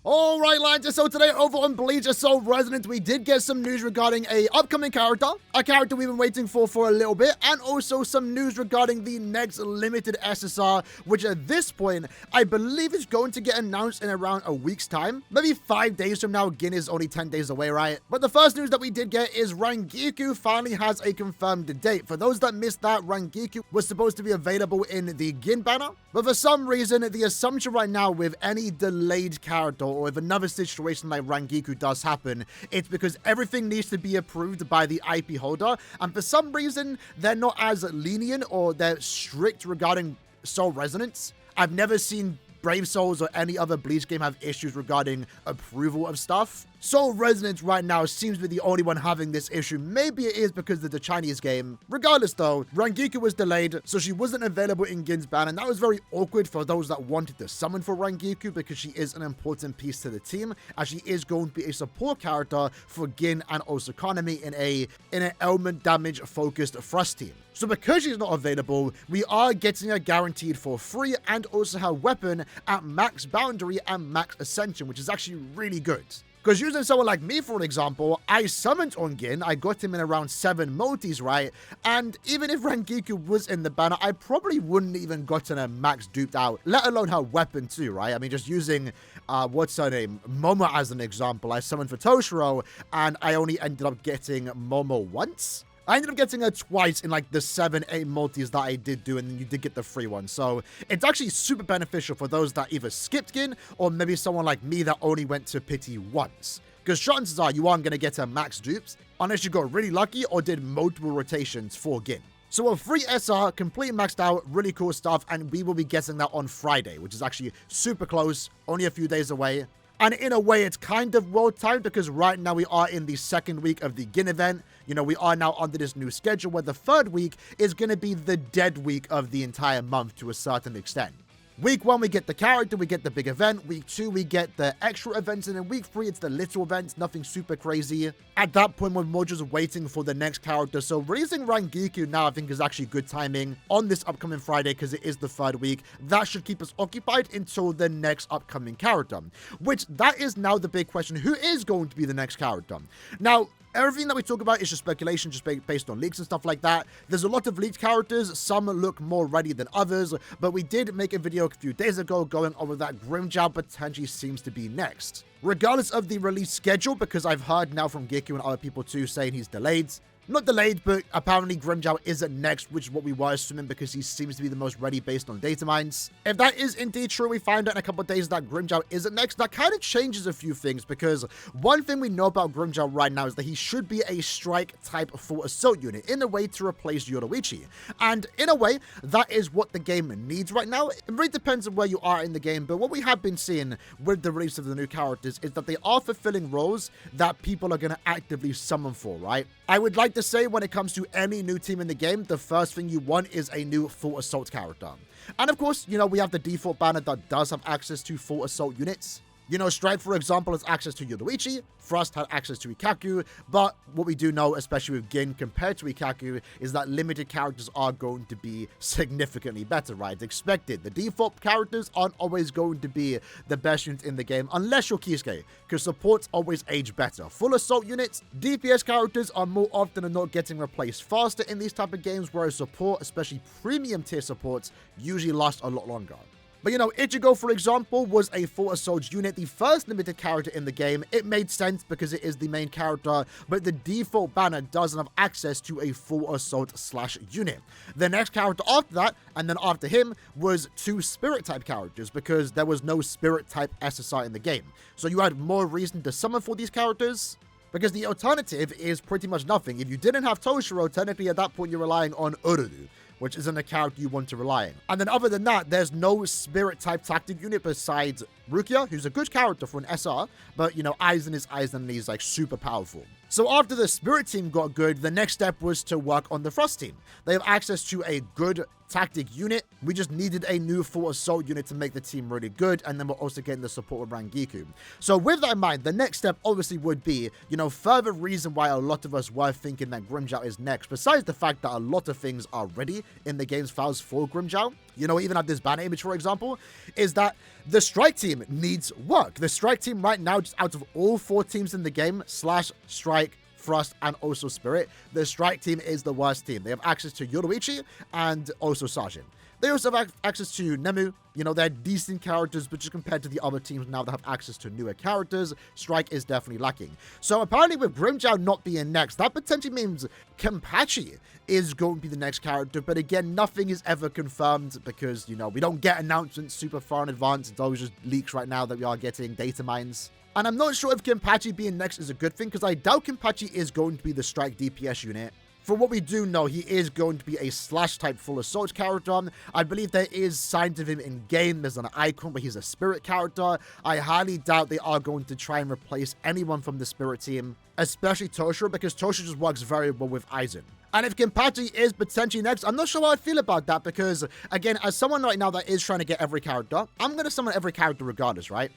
Alright, lads, so today over on Bleach Assault Resonance, we did get some news regarding a upcoming character, a character we've been waiting for a little bit, and also some news regarding the next limited SSR, which at this point, I believe is going to get announced in around a week's time. Maybe 5 days from now. Gin is only 10 days away, right? But the first news that we did get is Rangiku finally has a confirmed date. For those that missed that, Rangiku was supposed to be available in the Gin banner, but for some reason, the assumption right now with any delayed character or if another situation like Rangiku does happen, it's because everything needs to be approved by the IP holder, and for some reason, they're not as lenient or they're strict regarding Soul Resonance. I've never seen Brave Souls or any other Bleach game have issues regarding approval of stuff. Soul Resonance right now seems to be the only one having this issue. Maybe it is because of the Chinese game. Regardless though, Rangiku was delayed, so she wasn't available in Gin's ban, and that was very awkward for those that wanted to summon for Rangiku because she is an important piece to the team, as she is going to be a support character for Gin and also Kanami in an element damage focused thrust team. So because she's not available, we are getting her guaranteed for free and also her weapon at max boundary and max ascension, which is actually really good. Because using someone like me, for an example, I summoned on Gin, I got him in around 7 multis, right? And even if Rangiku was in the banner, I probably wouldn't even gotten a max duped out, let alone her weapon too, right? I mean, just using, what's her name? Momo as an example. I summoned for Toshiro, and I only ended up getting Momo once. I ended up getting her twice in like the 7-8 multis that I did do, and then you did get the free one. So it's actually super beneficial for those that either skipped Gin or maybe someone like me that only went to Pity once. Because chances are you aren't going to get her max dupes unless you got really lucky or did multiple rotations for Gin. So a free SR, completely maxed out, really cool stuff, and we will be getting that on Friday, which is actually super close, only a few days away. And in a way, it's kind of well-timed because right now we are in the 2nd week of the Gin event. You know, we are now under this new schedule where the 3rd week is going to be the dead week of the entire month to a certain extent. Week 1, we get the character, we get the big event. Week 2, we get the extra events. And then week 3, it's the little events, nothing super crazy. At that point, we're more just waiting for the next character. So releasing Rangiku now, I think, is actually good timing on this upcoming Friday because it is the 3rd week. That should keep us occupied until the next upcoming character. Which, that is now the big question. Who is going to be the next character? Now, everything that we talk about is just speculation, just based on leaks and stuff like that. There's a lot of leaked characters. Some look more ready than others, but we did make a video a few days ago going over that Grimmjow potentially seems to be next. Regardless of the release schedule, because I've heard now from Giku and other people too saying he's delayed. Not delayed, but apparently Grimmjow isn't next, which is what we were assuming because he seems to be the most ready based on data mines. If that is indeed true, we find out in a couple of days that Grimmjow isn't next. That kind of changes a few things because one thing we know about Grimmjow right now is that he should be a strike type full assault unit in a way to replace Yoruichi. And in a way, that is what the game needs right now. It really depends on where you are in the game, but what we have been seeing with the release of the new characters is that they are fulfilling roles that people are going to actively summon for, right? I would like to say when it comes to any new team in the game, the first thing you want is a new full assault character. And of course, you know, we have the default banner that does have access to full assault units. You know, Strike, for example, has access to Yoruichi. Thrust had access to Ikaku. But what we do know, especially with Gin compared to Ikaku, is that limited characters are going to be significantly better, right? It's expected. The default characters aren't always going to be the best units in the game, unless you're Kisuke, because supports always age better. Full assault units, DPS characters are more often than not getting replaced faster in these type of games, whereas support, especially premium tier supports, usually last a lot longer. But you know, Ichigo, for example, was a full assault unit, the first limited character in the game. It made sense because it is the main character, but the default banner doesn't have access to a full assault / unit. The next character after that, and then after him, was 2 spirit type characters because there was no spirit type SSR in the game. So you had more reason to summon for these characters. Because the alternative is pretty much nothing. If you didn't have Toshiro, technically at that point you're relying on Ururu, which isn't a character you want to rely on. And then other than that, there's no spirit type tactic unit besides Rukia, who's a good character for an SR, but you know, Aizen is Aizen and he's like super powerful. So after the spirit team got good, the next step was to work on the thrust team. They have access to a good tactic unit. We just needed a new full assault unit to make the team really good, and then we're also getting the support of Rangiku. So with that in mind, the next step obviously would be, you know, further reason why a lot of us were thinking that Grimmjow is next, besides the fact that a lot of things are ready in the game's files for Grimmjow. you know, even have this banner image, for example, is that the strike team needs work. The strike team right now, just out of all 4 teams in the game, Slash, Strike, Thrust, and also Spirit, the strike team is the worst team. They have access to Yoruichi and also Sajin. They also have access to Nemu. You know, they're decent characters, but just compared to the other teams now that have access to newer characters, Strike is definitely lacking. So apparently with Grimmjow not being next, that potentially means Kenpachi is going to be the next character. But again, nothing is ever confirmed because, you know, we don't get announcements super far in advance. It's always just leaks right now that we are getting data mines. And I'm not sure if Kenpachi being next is a good thing because I doubt Kenpachi is going to be the Strike DPS unit. For what we do know, he is going to be a Slash type full assault character. I believe there is signs of him in game. There's an icon where he's a Spirit character. I highly doubt they are going to try and replace anyone from the Spirit team, especially Toshiro, because Toshiro just works very well with Aizen. And if Kenpachi is potentially next, I'm not sure how I feel about that because, again, as someone right now that is trying to get every character, I'm going to summon every character regardless, right?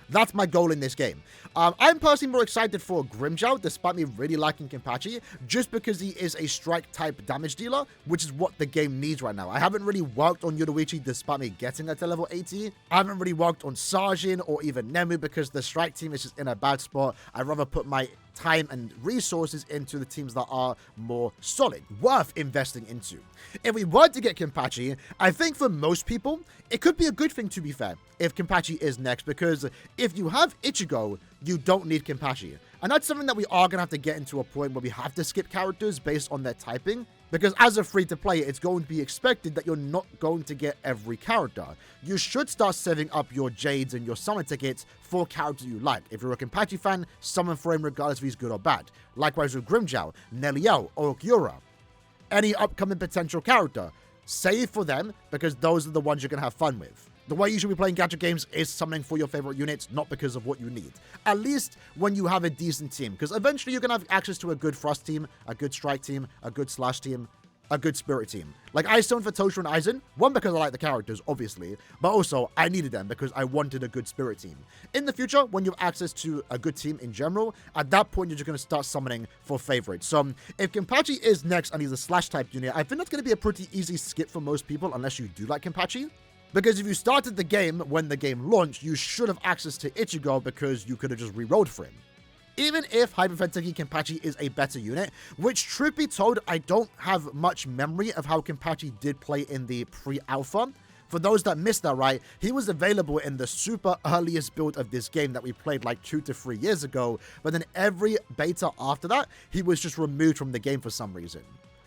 That's my goal in this game. I'm personally more excited for Grimmjow, despite me really liking Kenpachi, just because he is a strike-type damage dealer, which is what the game needs right now. I haven't really worked on Yoruichi despite me getting it to level 80. I haven't really worked on Sajin or even Nemu because the strike team is just in a bad spot. I'd rather put my time and resources into the teams that are more solid, worth investing into. If we were to get Kenpachi, I think for most people, it could be a good thing, to be fair, if Kenpachi is next, because if you have Ichigo, you don't need Kenpachi. And that's something that we are going to have to get into a point where we have to skip characters based on their typing, because as a free-to-play, it's going to be expected that you're not going to get every character. You should start saving up your Jades and your summon tickets for characters you like. If you're a Kenpachi fan, summon for him regardless if he's good or bad. Likewise with Grimmjow, Neliel, or Kyura. Any upcoming potential character, save for them because those are the ones you're going to have fun with. The way you should be playing gacha games is summoning for your favorite units, not because of what you need. At least when you have a decent team, because eventually you're going to have access to a good Thrust team, a good Strike team, a good Slash team, a good Spirit team. Like, I summoned for Toshiro and Aizen, one because I like the characters, obviously, but also I needed them because I wanted a good Spirit team. In the future, when you have access to a good team in general, at that point you're just going to start summoning for favorites. So if Kenpachi is next and he's a Slash type unit, I think that's going to be a pretty easy skip for most people unless you do like Kenpachi. Because if you started the game when the game launched, you should have access to Ichigo because you could have just rerolled for him. Even if, hypothetically, Kenpachi is a better unit, which, truth be told, I don't have much memory of how Kenpachi did play in the pre-alpha. For those that missed that, right, he was available in the super earliest build of this game that we played like 2 to 3 years ago, but then every beta after that, he was just removed from the game for some reason.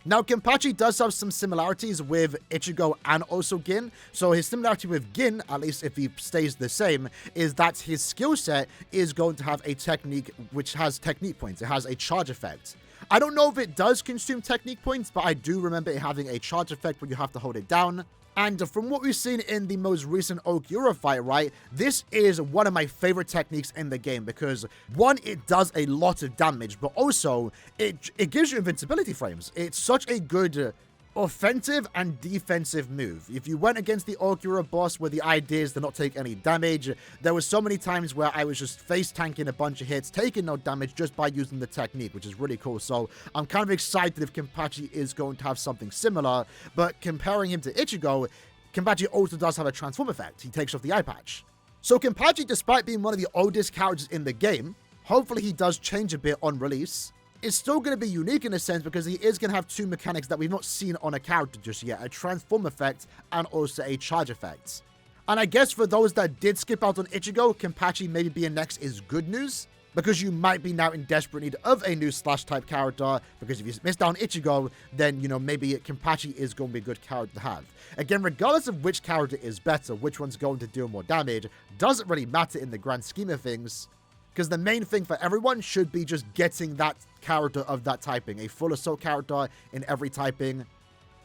Now, Kenpachi does have some similarities with Ichigo and also Gin. So his similarity with Gin, at least if he stays the same, is that his skill set is going to have a technique which has technique points. It has a charge effect. I don't know if it does consume technique points, but I do remember it having a charge effect where you have to hold it down. And from what we've seen in the most recent Okyura fight, right, this is one of my favorite techniques in the game because, one, it does a lot of damage, but also it gives you invincibility frames. It's such a good offensive and defensive move. If you went against the Okyura boss where the idea is to not take any damage, there were so many times where I was just face tanking a bunch of hits, taking no damage just by using the technique, which is really cool. So I'm kind of excited if Kenpachi is going to have something similar, but comparing him to Ichigo, Kenpachi also does have a transform effect. He takes off the eye patch. So Kenpachi, despite being one of the oldest characters in the game, hopefully he does change a bit on release. It's still going to be unique in a sense because he is going to have 2 mechanics that we've not seen on a character just yet, a transform effect and also a charge effect. And I guess for those that did skip out on Ichigo, Kenpachi maybe being next is good news because you might be now in desperate need of a new Slash type character because if you missed out on Ichigo, then, you know, maybe Kenpachi is going to be a good character to have. Again, regardless of which character is better, which one's going to do more damage, doesn't really matter in the grand scheme of things. Because the main thing for everyone should be just getting that character of that typing. A full assault character in every typing.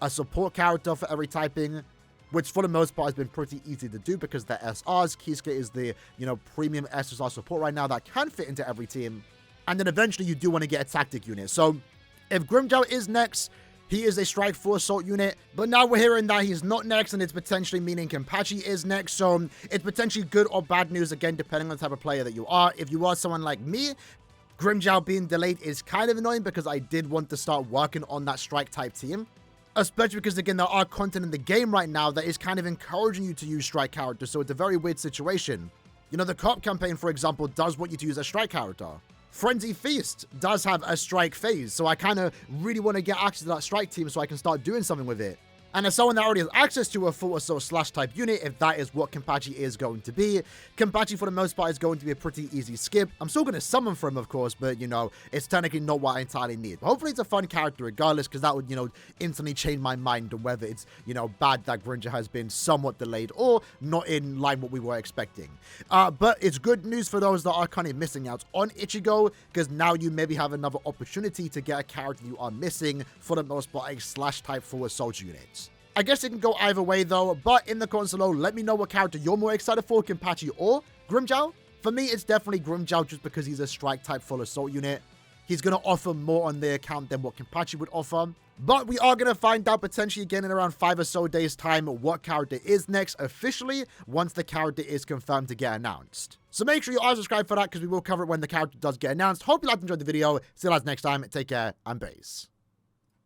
A support character for every typing. Which for the most part has been pretty easy to do because they're SRs. Kisuke is the, you know, premium SSR support right now that can fit into every team. And then eventually you do want to get a tactic unit. So if Grimmjow is next, he is a strike full assault unit, but now we're hearing that he's not next, and it's potentially meaning Kenpachi is next, so it's potentially good or bad news, again, depending on the type of player that you are. If you are someone like me, Grimmjow being delayed is kind of annoying because I did want to start working on that strike type team. Especially because, again, there are content in the game right now that is kind of encouraging you to use strike characters, so it's a very weird situation. You know, the co-op campaign, for example, does want you to use a strike character. Frenzy Feast does have a strike phase, so I kind of really want to get access to that strike team so I can start doing something with it. And as someone that already has access to a full assault slash type unit, if that is what Kenpachi is going to be, Kenpachi for the most part is going to be a pretty easy skip. I'm still going to summon for him, of course, but, you know, it's technically not what I entirely need. But hopefully it's a fun character regardless, because that would, you know, instantly change my mind on whether it's, you know, bad that Grimmjow has been somewhat delayed or not in line what we were expecting. But it's good news for those that are kind of missing out on Ichigo, because now you maybe have another opportunity to get a character you are missing, for the most part, a slash type full assault unit. I guess it can go either way though, but in the comments below, let me know what character you're more excited for, Kenpachi or Grimmjow. For me, it's definitely Grimmjow just because he's a strike type full assault unit. He's going to offer more on the account than what Kenpachi would offer. But we are going to find out potentially again in around 5 or so days time what character is next officially once the character is confirmed to get announced. So make sure you are subscribed for that because we will cover it when the character does get announced. Hope you liked and enjoyed the video. See you guys next time. Take care and peace.